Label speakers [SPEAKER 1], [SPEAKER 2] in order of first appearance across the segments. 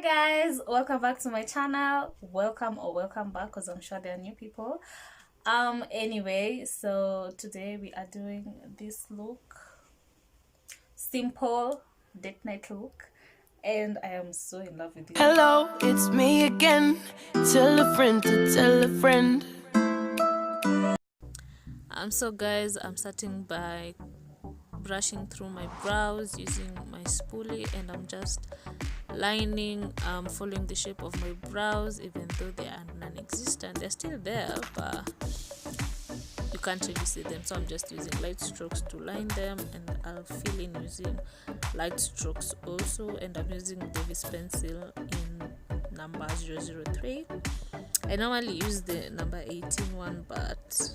[SPEAKER 1] Guys, welcome back to my channel. Welcome back, because I'm sure there are new people. Anyway, so today we are doing this look, simple date night look, and I am so in love with it.
[SPEAKER 2] Hello, it's me again. Tell a friend to tell a friend.
[SPEAKER 1] So guys, I'm starting by brushing through my brows using my spoolie, and I'm just lining, following the shape of my brows, even though they are non-existent. They're still there, but you can't really see them, so I'm just using light strokes to line them, and I'll fill in using light strokes also. And I'm using Davis pencil in number 003. I normally use the number 18 one, but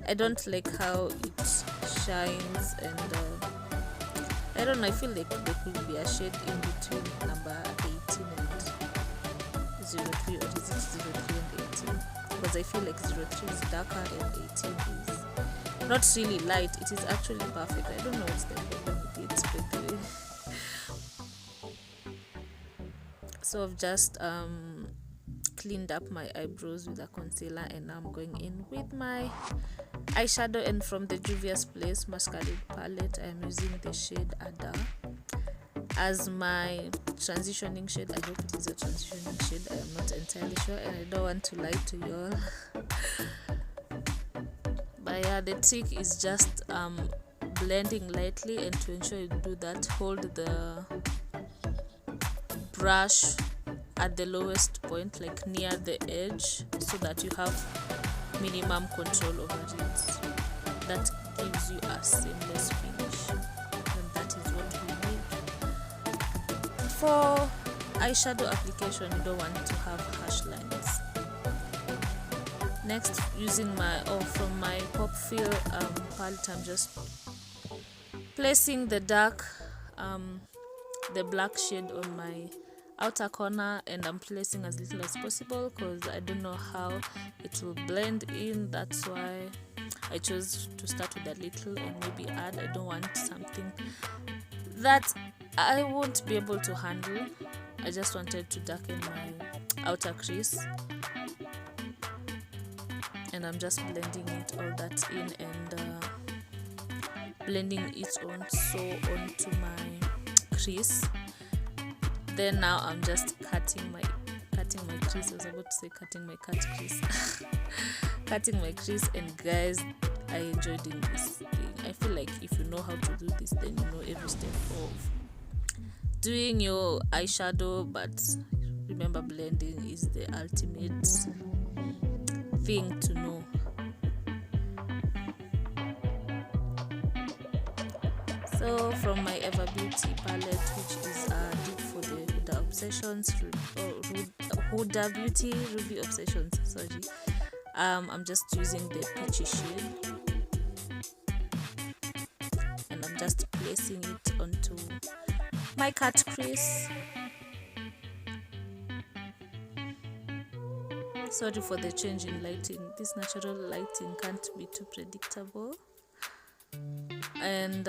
[SPEAKER 1] I don't like how it shines, and I don't know, I feel like there could be a shade in between number 18 and 03, or is it 03 and 18? Because I feel like 03 is darker and 18 is not really light. It is actually perfect. I don't know what's the problem with it, by the way. So I've just cleaned up my eyebrows with a concealer, and now I'm going in with my eyeshadow, and from the Juvia's Place Masquerade palette I'm using the shade Ada as my transitioning shade. I hope it is a transitioning shade, I am not entirely sure, and I don't want to lie to you all. But yeah, the trick is just blending lightly, and to ensure you do that, hold the brush at the lowest point, like near the edge, so that you have minimum control over it. That gives you a seamless finish, and that is what we need. For eyeshadow application, you don't want to have harsh lines. Next, using my from my Pop Fill palette, I'm just placing the black shade on my outer corner, and I'm placing as little as possible because I don't know how it will blend in. That's why I chose to start with a little and maybe add. I don't want something that I won't be able to handle. I just wanted to darken my outer crease, and I'm just blending it all that in, and blending it onto my crease. Then now I'm just cutting my crease. I was about to say cutting my cut crease. Cutting my crease, and guys, I enjoy doing this thing. I feel like if you know how to do this, then you know every step of doing your eyeshadow. But remember, blending is the ultimate thing to know. So from my Ever Beauty palette, which is deep for the Huda Obsessions, Huda Beauty Ruby Obsessions, sorry. I'm just using the peachy shade, and I'm just placing it onto my cut crease. Sorry for the change in lighting. This natural lighting can't be too predictable. And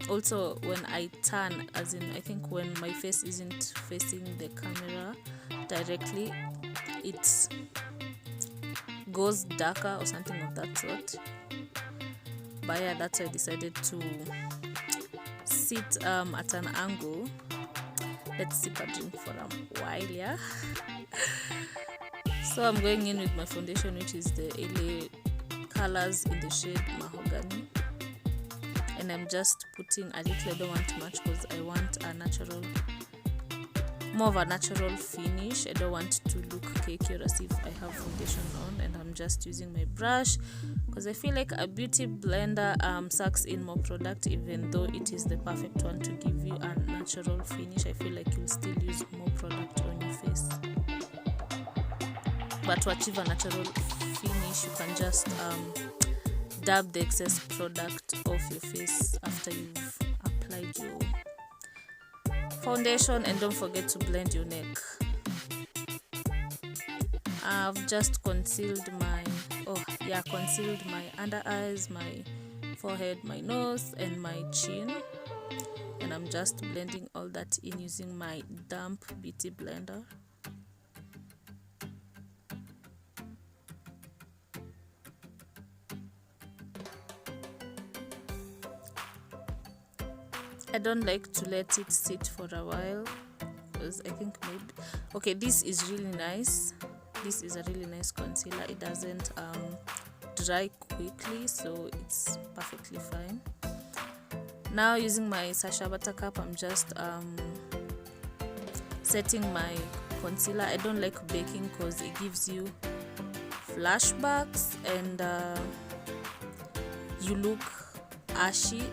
[SPEAKER 1] also when I turn, as in I think when my face isn't facing the camera directly, it goes darker or something of that sort. But yeah, that's why I decided to sit at an angle. Let's sip a drink for a while, yeah. So I'm going in with my foundation, which is the LA Colors in the shade Mahogany, and I'm just putting a little. I don't want much because I want more of a natural finish. I don't want to look cakey or as if I have foundation on, and I'm just using my brush because I feel like a beauty blender sucks in more product, even though it is the perfect one to give you a natural finish. I feel like you'll still use more product on your face, but to achieve a natural finish, you can just dab the excess product off your face after you've applied your foundation. And don't forget to blend your neck. I've just concealed my under eyes, my forehead, my nose, and my chin and I'm just blending all that in using my damp beauty blender. I don't like to let it sit for a while because I think maybe okay, this is really nice. This is a really nice concealer. It doesn't dry quickly, so it's perfectly fine. Now using my Sacha Buttercup, I'm just setting my concealer. I don't like baking because it gives you flashbacks and you look ashy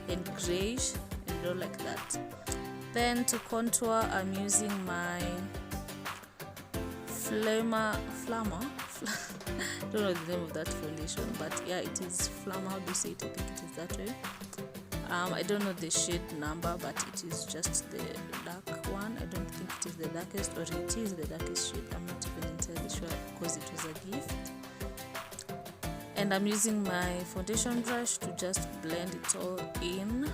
[SPEAKER 1] and grayish, and I don't like that. Then to contour, I'm using my Flamma I don't know the name of that foundation, but yeah, it is Flamma. How do you say it? I think it is that way. I don't know the shade number, but it is just the dark one. I don't think it is the darkest, or it is the darkest shade. I'm not even entirely sure because it was a gift. And I'm using my foundation brush to just blend it all in.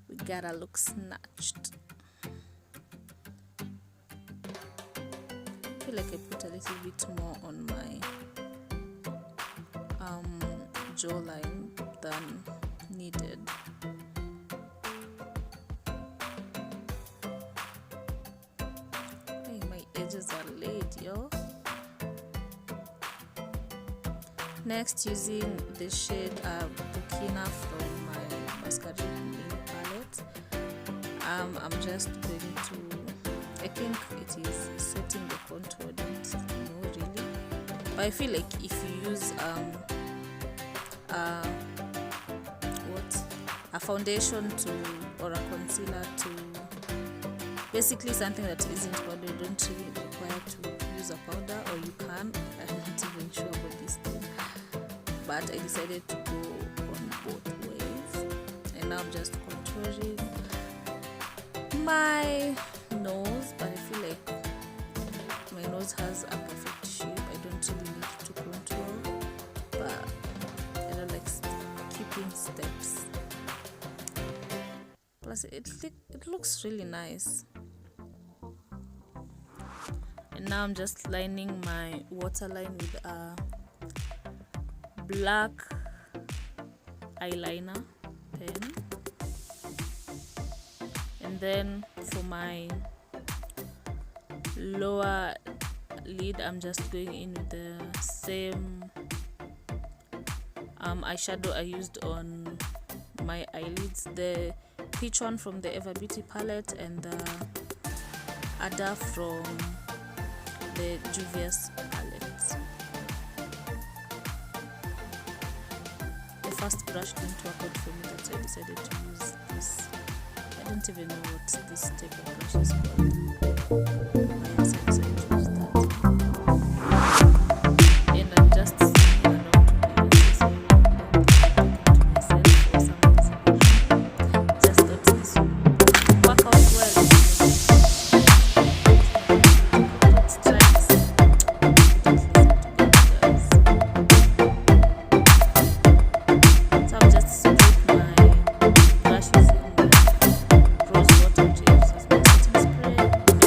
[SPEAKER 1] We gotta look snatched. I feel like I put a little bit more on my jawline than needed. Hey, my edges are laid, yo. Next, using the shade Burkina from my masquerade palette, I'm just going to, I think it is setting the contour, don't know really, but I feel like if you use a foundation to, or a concealer to, basically something that isn't powder, you don't really require to use a powder, or you can. I'm not even sure about this thing, but I decided to go on both ways. And now I'm just contouring my nose, but I feel like my nose has a perfect shape. I don't really need to contour, but I don't like keeping steps. Plus it looks really nice. And now I'm just lining my waterline with a black eyeliner pen. And then for my lower lid, I'm just going in with the same eyeshadow I used on my eyelids, the peach one from the Ever Beauty palette and the Ada from the Juvia's palette. The first brush didn't work out for me, that's why I decided to use this. I don't even know what this type of brush is called. I decided to use that. And I'm just singing along to my myself for some reason. Just thought this would work out well. Let's try this. So I'm just spraying my brush using rose water, which I use as my setting spray, and I'm just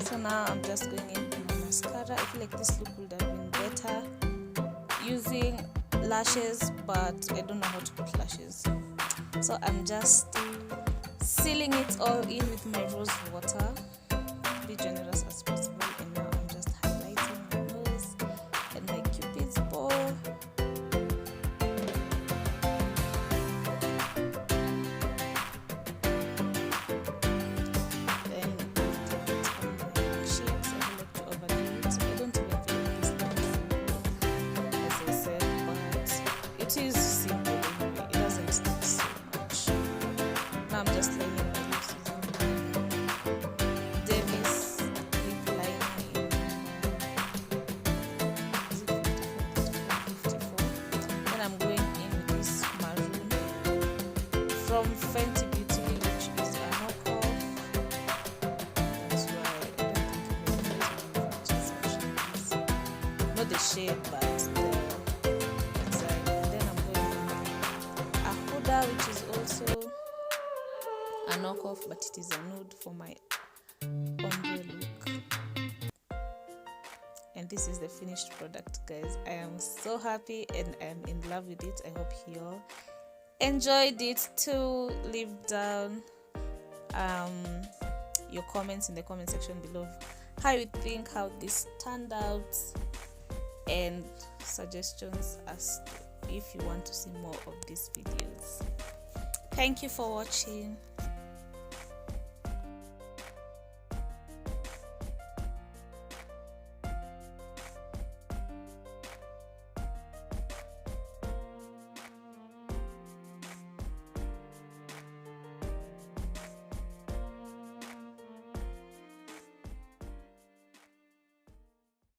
[SPEAKER 1] So now I'm just going in with my mascara. I feel like this look would have been better using lashes, but I don't know how to put lashes. So I'm just sealing it all in with my rose water. Be generous as possible. And now I'm just highlighting my nose and my cupid's bow. from Fenty Beauty, which is a knockoff. That's why I don't think it matches actually. Not the shade, but the design. And then I'm going with a Huda, which is also a knockoff, but it is a nude for my ombre look. And this is the finished product, guys. I am so happy and I'm in love with it. I hope you all enjoyed it too. Leave down your comments in the comment section below, how you think how this turned out, and suggestions as to if you want to see more of these videos. Thank you for watching.